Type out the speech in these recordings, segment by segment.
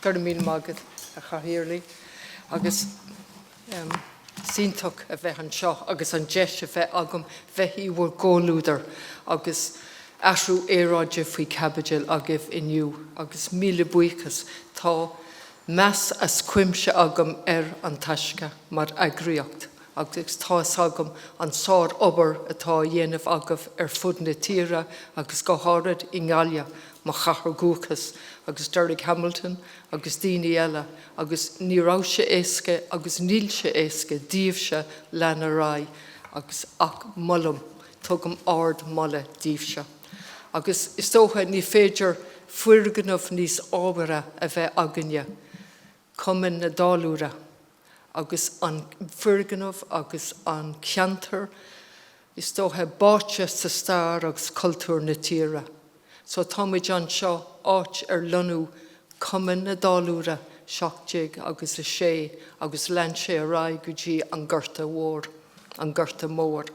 Gur mín mágad a chahirirlí agus síntoch a bheith an seo agus an deis a bheith agam bheithí bhfuil ggólúdar agus athrú aeráide faoi cabbagil agah inniu agus míle buchas tá meas as cuimse agam An Taisce mar agriocht agus tá agam an sár obair atá dhéanamh agah fud na tíre agus go háirid I ngáile má chachar gúchas agus Derek Hamilton agus daoine eile agus ní rá sé éasca agus níl sé éasca díobhse lena rá agus ach mollam tugam ard molle díobhse. Agus is tócha ní féidir fuirganmh níos ábhara a bheith aganne cumann na dáúra agus an fuirganmh agus an ceantar is tócha báite sa stair agus cultúr na tíre. So táid an seo áit lonú cumann na dáúra seachtaigh agus sé agus lean sé a rá go dtí an gcorta mhór, an gcorta mór.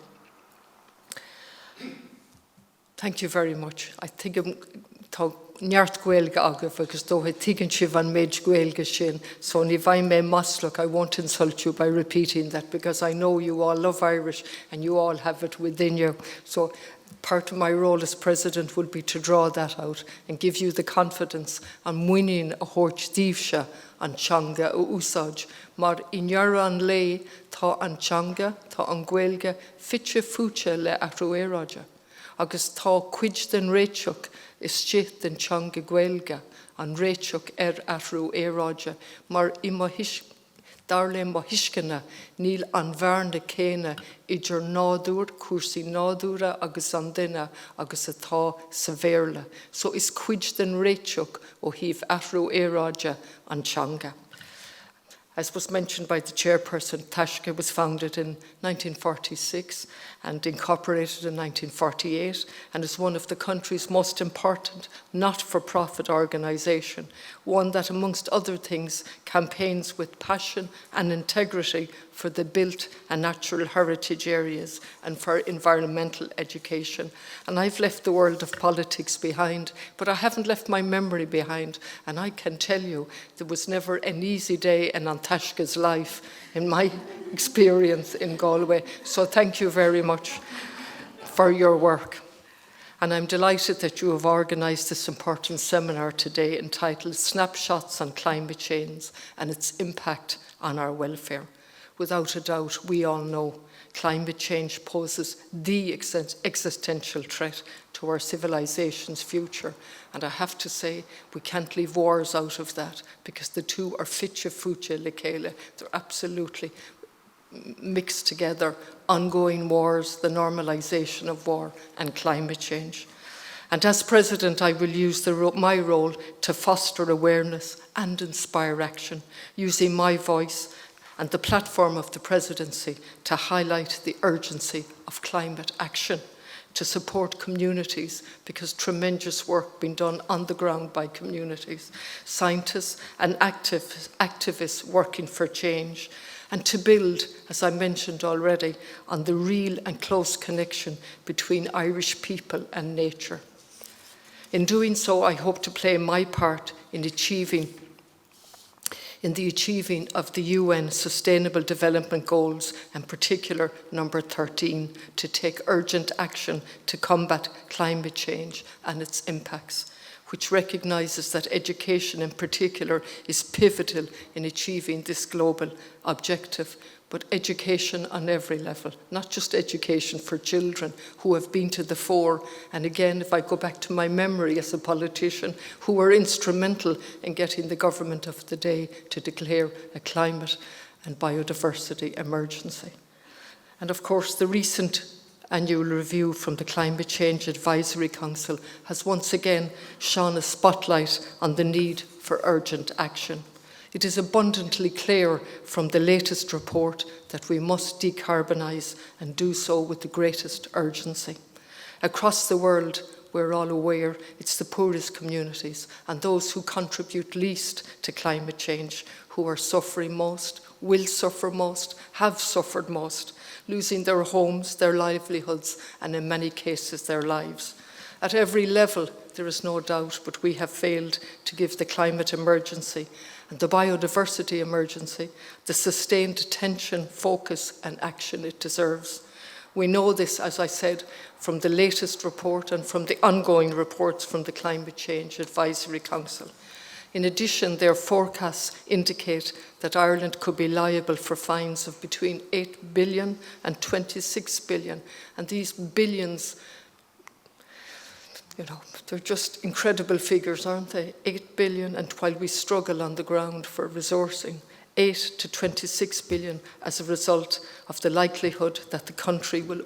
Thank you very much. I think tá neart Gaeilge agah agus dóthaid tuigeann sibh an méid Gaeilge sin. So ní bhaid mé maslach, I won't insult you by repeating that because I know you all love Irish and you all have it within you. So part of my role as president would be to draw that out and give you the confidence on winning a horch díobhse an teanga ó úsáid. Mar inhearra an lé tá an teanga, tá an Gaeilge fitte fúte le athrú aeráide. Agus tá cuid den réiteach is tíocht den teanga Gaeilge an réiteach athrú aeráide. Mar Darlé má hiiscinne níl an bhearna céine idir nádúr, cuasaí nádúra agus an duine agus atá sa bhéarla. So is cuid den réiteach ó thaobh athrú aeráide an teanga. As was mentioned by the chairperson, Taisce was founded in 1946 and incorporated in 1948 and is one of the country's most important not-for-profit organisation, one that, amongst other things, campaigns with passion and integrity for the built and natural heritage areas and for environmental education. And I've left the world of politics behind, but I haven't left my memory behind. And I can tell you, there was never an easy day in An Taisce's life in my experience in Galway. So thank you very much for your work. And I'm delighted that you have organised this important seminar today entitled Snapshots on Climate Change and its Impact on Our Welfare. Without a doubt, we all know climate change poses the existential threat to our civilization's future. And I have to say, we can't leave wars out of that because the two are fitche fuche le céile. They're absolutely mixed together. Ongoing wars, the normalization of war, and climate change. And as President, I will use my role to foster awareness and inspire action, using my voice and the platform of the presidency to highlight the urgency of climate action, to support communities because tremendous work being done on the ground by communities, scientists and activists working for change, and to build, as I mentioned already, on the real and close connection between Irish people and nature. In doing so, I hope to play my part in the achieving of the UN Sustainable Development Goals, in particular number 13, to take urgent action to combat climate change and its impacts, which recognises that education in particular is pivotal in achieving this global objective, but education on every level, not just education for children who have been to the fore. And again, if I go back to my memory as a politician, who were instrumental in getting the government of the day to declare a climate and biodiversity emergency. And of course, the recent annual review from the Climate Change Advisory Council has once again shone a spotlight on the need for urgent action. It is abundantly clear from the latest report that we must decarbonise and do so with the greatest urgency. Across the world, we're all aware it's the poorest communities and those who contribute least to climate change who are suffering most, will suffer most, have suffered most, losing their homes, their livelihoods, and in many cases their lives. At every level, there is no doubt, but we have failed to give the climate emergency and the biodiversity emergency the sustained attention, focus and action it deserves. We know this, as I said, from the latest report and from the ongoing reports from the Climate Change Advisory Council. In addition, their forecasts indicate that Ireland could be liable for fines of between 8 billion and 26 billion. And these billions, they're just incredible figures, aren't they? 8 billion, and while we struggle on the ground for resourcing, 8 to 26 billion as a result of the likelihood that the country will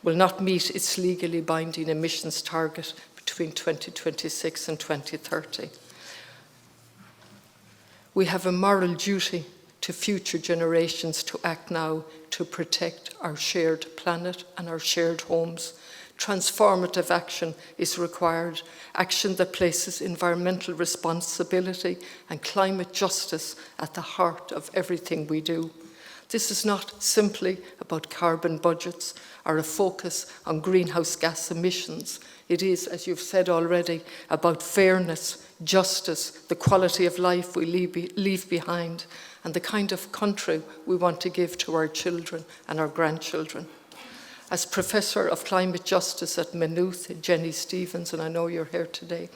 not meet its legally binding emissions target between 2026 and 2030. We have a moral duty to future generations to act now to protect our shared planet and our shared homes. Transformative action is required, action that places environmental responsibility and climate justice at the heart of everything we do. This is not simply about carbon budgets or a focus on greenhouse gas emissions. It is, as you've said already, about fairness, justice, the quality of life we leave behind, and the kind of country we want to give to our children and our grandchildren. As Professor of Climate Justice at Maynooth, Jenny Stevens, and I know you're here today,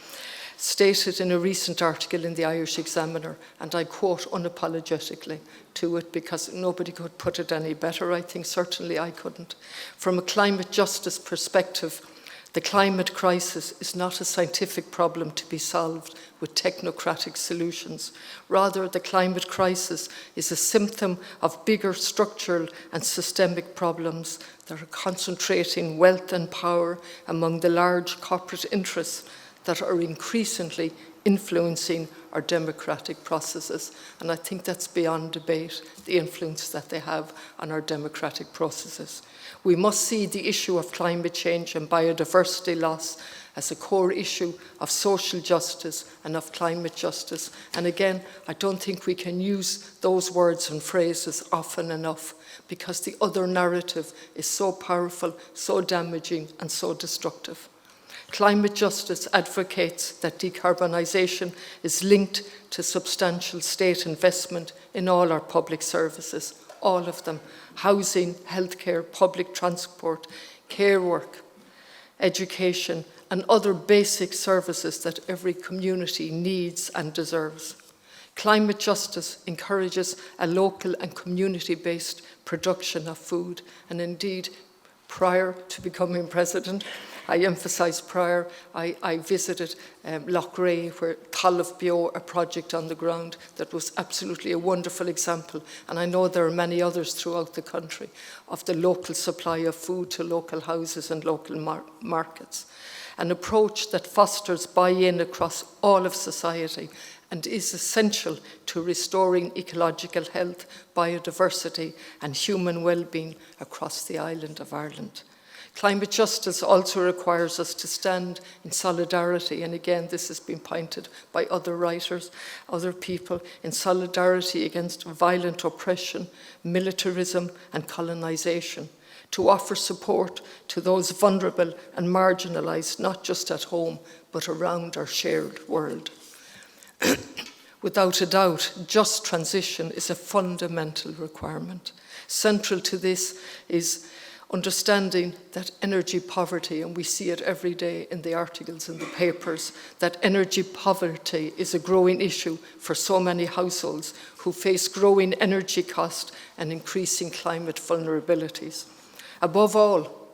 stated in a recent article in the Irish Examiner, and I quote unapologetically to it because nobody could put it any better, I think, certainly I couldn't. From a climate justice perspective, the climate crisis is not a scientific problem to be solved with technocratic solutions. Rather, the climate crisis is a symptom of bigger structural and systemic problems that are concentrating wealth and power among the large corporate interests that are increasingly influencing our democratic processes. And I think that's beyond debate, the influence that they have on our democratic processes. We must see the issue of climate change and biodiversity loss as a core issue of social justice and of climate justice. And again, I don't think we can use those words and phrases often enough because the other narrative is so powerful, so damaging, and so destructive. Climate justice advocates that decarbonisation is linked to substantial state investment in all our public services, all of them: housing, healthcare, public transport, care work, education, and other basic services that every community needs and deserves. Climate justice encourages a local and community-based production of food, and indeed, prior to becoming president, I emphasise prior, I visited Loughrea, where Talamh Bio, a project on the ground that was absolutely a wonderful example, and I know there are many others throughout the country, of the local supply of food to local houses and local markets. An approach that fosters buy-in across all of society and is essential to restoring ecological health, biodiversity and human well-being across the island of Ireland. Climate justice also requires us to stand in solidarity, and again this has been pointed by other writers, other people, in solidarity against violent oppression, militarism and colonisation, to offer support to those vulnerable and marginalised, not just at home, but around our shared world. Without a doubt, just transition is a fundamental requirement. Central to this is understanding that energy poverty, and we see it every day in the articles in the papers, that energy poverty is a growing issue for so many households who face growing energy costs and increasing climate vulnerabilities. Above all,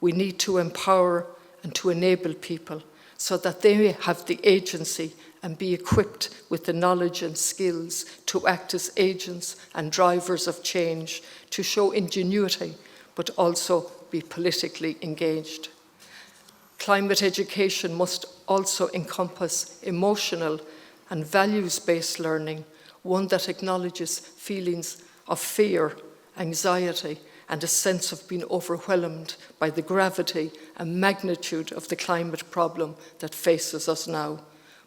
we need to empower and to enable people so that they have the agency and be equipped with the knowledge and skills to act as agents and drivers of change, to show ingenuity, but also be politically engaged. Climate education must also encompass emotional and values-based learning, one that acknowledges feelings of fear, anxiety, and a sense of being overwhelmed by the gravity and magnitude of the climate problem that faces us now,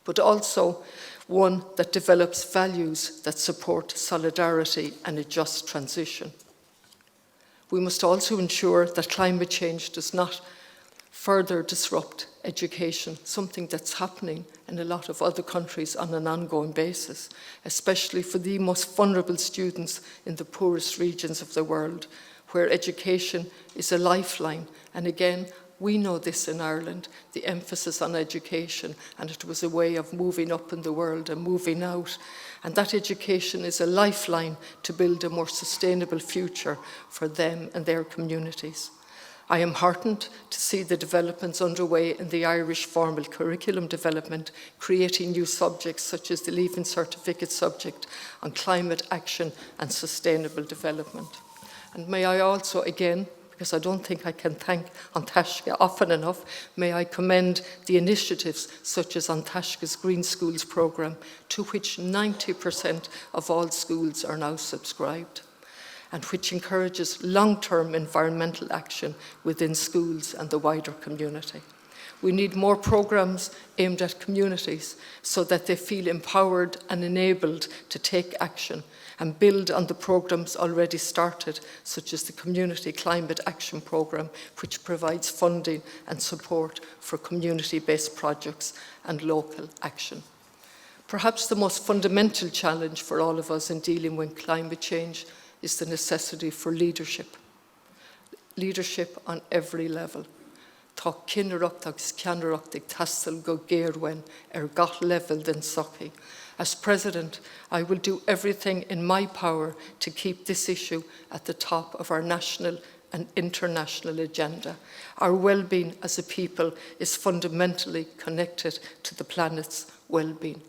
but also one that develops values that support solidarity and a just transition. We must also ensure that climate change does not further disrupt education, something that's happening in a lot of other countries on an ongoing basis, especially for the most vulnerable students in the poorest regions of the world, where education is a lifeline. And again, we know this in Ireland, the emphasis on education, and it was a way of moving up in the world and moving out. And that education is a lifeline to build a more sustainable future for them and their communities. I am heartened to see the developments underway in the Irish formal curriculum development, creating new subjects such as the Leaving Certificate subject on climate action and sustainable development. And may I also, again, because I don't think I can thank An Taisce often enough, may I commend the initiatives such as An Taisce's Green Schools programme, to which 90% of all schools are now subscribed, and which encourages long-term environmental action within schools and the wider community. We need more programmes aimed at communities so that they feel empowered and enabled to take action and build on the programmes already started, such as the Community Climate Action Programme, which provides funding and support for community-based projects and local action. Perhaps the most fundamental challenge for all of us in dealing with climate change is the necessity for leadership. Leadership on every level. Tá cinneacht agus ceannaireacht ag tastal go géarhain gach level den sochi. As President, I will do everything in my power to keep this issue at the top of our national and international agenda. Our well-being as a people is fundamentally connected to the planet's well-being.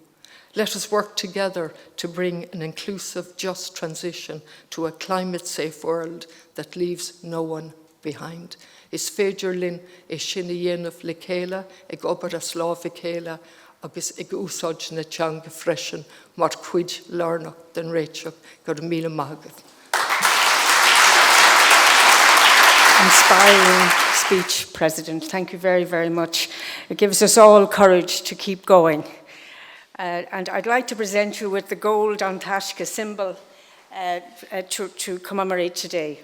Let us work together to bring an inclusive, just transition to a climate-safe world that leaves no one behind. Is féidir linn é sin a dhéanamh le chéile ag obair a slámh chéile agus ag úsáid na teanga freisin mar cuid lárnach den réiteach gur míle maigad. Inspiring speech, President. Thank you very, very much. It gives us all courage to keep going. And I'd like to present you with the gold An Taisce symbol to commemorate today.